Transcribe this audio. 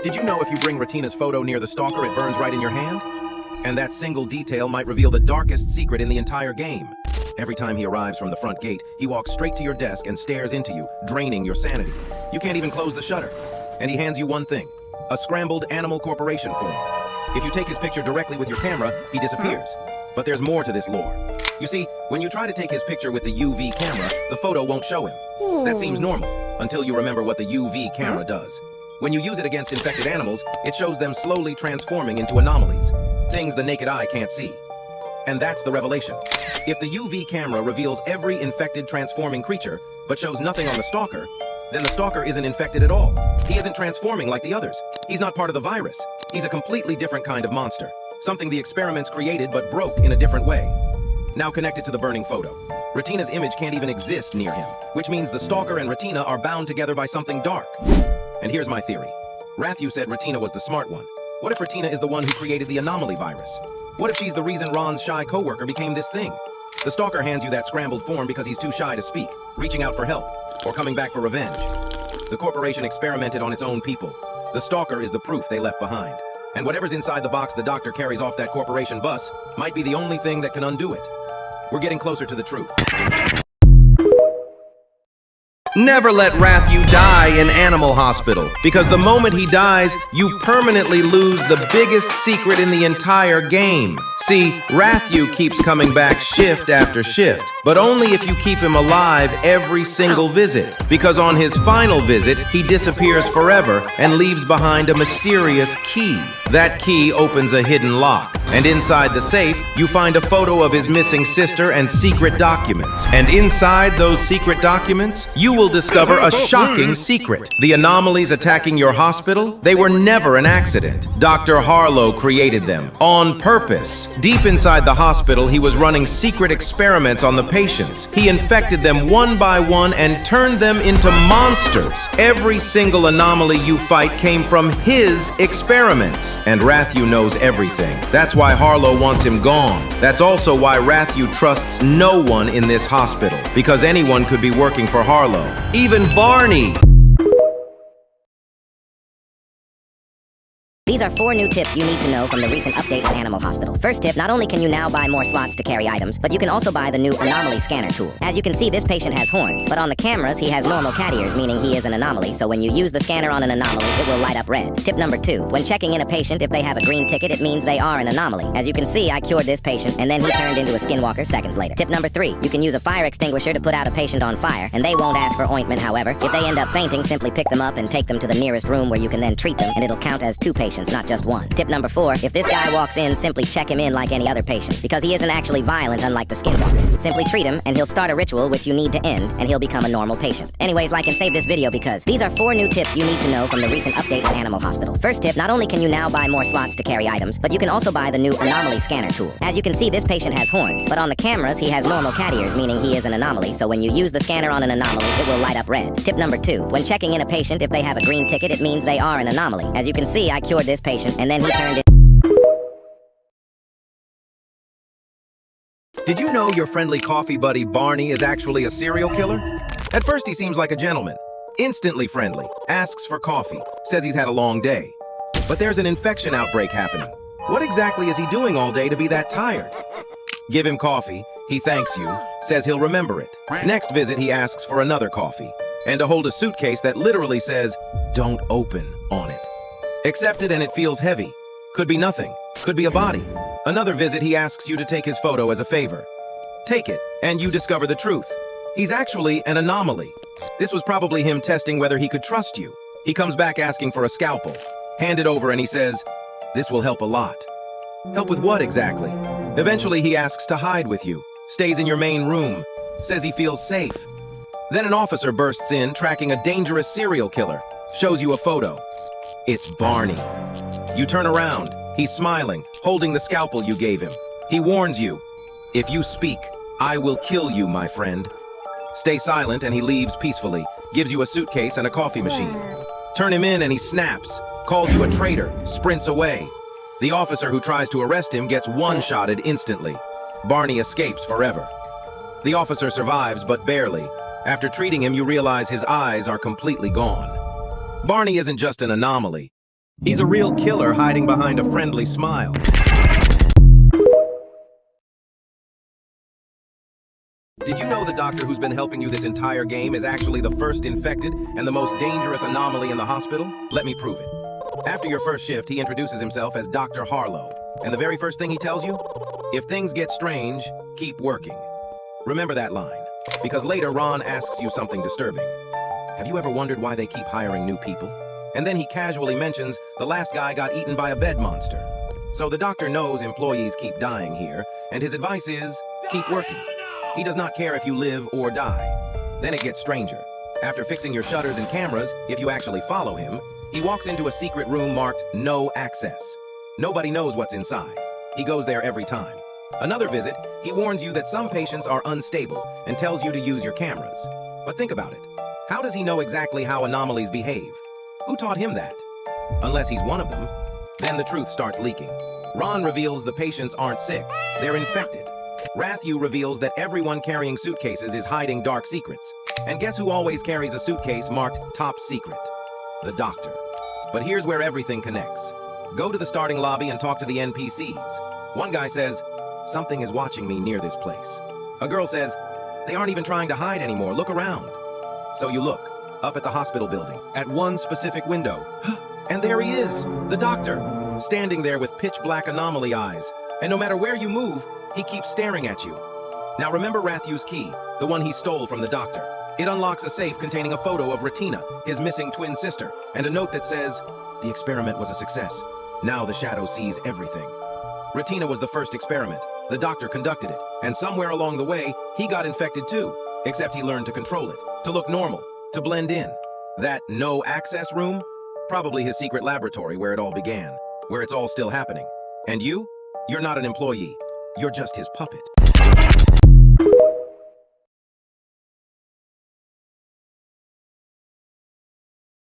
Did you know if you bring Retina's photo near the stalker, it burns right in your hand? And that single detail might reveal the darkest secret in the entire game. Every time he arrives from the front gate, he walks straight to your desk and stares into you, draining your sanity. You can't even close the shutter. And he hands you one thing, a scrambled Animal Corporation form. If you take his picture directly with your camera, he disappears. But there's more to this lore. You see, when you try to take his picture with the UV camera, the photo won't show him. That seems normal, until you remember what the UV camera does. When you use it against infected animals, it shows them slowly transforming into anomalies, things the naked eye can't see. And that's the revelation. If the UV camera reveals every infected transforming creature, but shows nothing on the stalker, then the stalker isn't infected at all. He isn't transforming like the others. He's not part of the virus. He's a completely different kind of monster. Something the experiments created but broke in a different way. Now connected to the burning photo. Retina's image can't even exist near him, which means the stalker and Retina are bound together by something dark. And here's my theory. Rathu said Retina was the smart one. What if Retina is the one who created the anomaly virus? What if she's the reason Ron's shy coworker became this thing? The stalker hands you that scrambled form because he's too shy to speak, reaching out for help, or coming back for revenge. The corporation experimented on its own people. The stalker is the proof they left behind. And whatever's inside the box the doctor carries off that corporation bus might be the only thing that can undo it. We're getting closer to the truth. Never let Rathu die in Animal Hospital, because the moment he dies, you permanently lose the biggest secret in the entire game. See, Rathu keeps coming back shift after shift, but only if you keep him alive every single visit, because on his final visit, he disappears forever and leaves behind a mysterious key. That key opens a hidden lock, and inside the safe, you find a photo of his missing sister and secret documents. And inside those secret documents, you will discover a shocking secret. The anomalies attacking your hospital, they were never an accident. Dr. Harlow created them, on purpose. Deep inside the hospital, he was running secret experiments on the patients. He infected them one by one and turned them into monsters. Every single anomaly you fight came from his experiments. And Rathu knows everything. That's why Harlow wants him gone. That's also why Rathu trusts no one in this hospital, because anyone could be working for Harlow. Even Barney! These are 4 new tips you need to know from the recent update at Animal Hospital. First tip, not only can you now buy more slots to carry items, but you can also buy the new anomaly scanner tool. As you can see, this patient has horns, but on the cameras, he has normal cat ears, meaning he is an anomaly, so when you use the scanner on an anomaly, it will light up red. Tip number 2, when checking in a patient, if they have a green ticket, it means they are an anomaly. As you can see, I cured this patient, and then he turned into a skinwalker seconds later. Tip number 3, you can use a fire extinguisher to put out a patient on fire, and they won't ask for ointment, however. If they end up fainting, simply pick them up and take them to the nearest room where you can then treat them, and it'll count as 2 patients, not just 1. Tip number 4, if this guy walks in, simply check him in like any other patient, because he isn't actually violent unlike the skinwalkers. Simply treat him, and he'll start a ritual which you need to end, and he'll become a normal patient. Anyways, like and save this video because these are 4 new tips you need to know from the recent update at Animal Hospital. First tip, not only can you now buy more slots to carry items, but you can also buy the new anomaly scanner tool. As you can see, this patient has horns, but on the cameras, he has normal cat ears, meaning he is an anomaly, so when you use the scanner on an anomaly, it will light up red. Tip number 2, when checking in a patient, if they have a green ticket, it means they are an anomaly. As you can see, I cured this patient, and then he turned it. Did you know your friendly coffee buddy Barney is actually a serial killer? At first he seems like a gentleman, instantly friendly, asks for coffee, says he's had a long day. But there's an infection outbreak happening. What exactly is he doing all day to be that tired? Give him coffee, he thanks you, says he'll remember it. Next visit he asks for another coffee, and to hold a suitcase that literally says, "Don't open," on it. Accept it and it feels heavy. Could be nothing, could be a body. Another visit, he asks you to take his photo as a favor. Take it, and you discover the truth. He's actually an anomaly. This was probably him testing whether he could trust you. He comes back asking for a scalpel. Hand it over and he says, "This will help a lot." Help with what exactly? Eventually he asks to hide with you, stays in your main room, says he feels safe. Then an officer bursts in, tracking a dangerous serial killer, shows you a photo. It's Barney. You turn around. He's smiling, holding the scalpel you gave him. He warns you, "If you speak, I will kill you, my friend." Stay silent and he leaves peacefully, gives you a suitcase and a coffee machine. Turn him in and he snaps, calls you a traitor, sprints away. The officer who tries to arrest him gets one-shotted instantly. Barney escapes forever. The officer survives, but barely. After treating him, you realize his eyes are completely gone. Barney isn't just an anomaly. He's a real killer hiding behind a friendly smile. Did you know the doctor who's been helping you this entire game is actually the first infected and the most dangerous anomaly in the hospital? Let me prove it. After your first shift, he introduces himself as Dr. Harlow. And the very first thing he tells you? If things get strange, keep working. Remember that line, because later Ron asks you something disturbing. Have you ever wondered why they keep hiring new people? And then he casually mentions the last guy got eaten by a bed monster. So the doctor knows employees keep dying here, and his advice is, keep working. He does not care if you live or die. Then it gets stranger. After fixing your shutters and cameras, if you actually follow him, he walks into a secret room marked No Access. Nobody knows what's inside. He goes there every time. Another visit, he warns you that some patients are unstable and tells you to use your cameras. But think about it. How does he know exactly how anomalies behave? Who taught him that? Unless he's one of them. Then the truth starts leaking. Ron reveals the patients aren't sick, they're infected. Rathew reveals that everyone carrying suitcases is hiding dark secrets. And guess who always carries a suitcase marked Top Secret? The doctor. But here's where everything connects. Go to the starting lobby and talk to the NPCs. One guy says, something is watching me near this place. A girl says, they aren't even trying to hide anymore, look around. So you look, up at the hospital building, at one specific window. And there he is, the doctor, standing there with pitch black anomaly eyes. And no matter where you move, he keeps staring at you. Now remember Rathew's key, the one he stole from the doctor. It unlocks a safe containing a photo of Retina, his missing twin sister, and a note that says, the experiment was a success. Now the shadow sees everything. Retina was the first experiment. The doctor conducted it, and somewhere along the way, he got infected too, except he learned to control it, to look normal, to blend in. That No Access room? Probably his secret laboratory where it all began, where it's all still happening. And you? You're not an employee. You're just his puppet.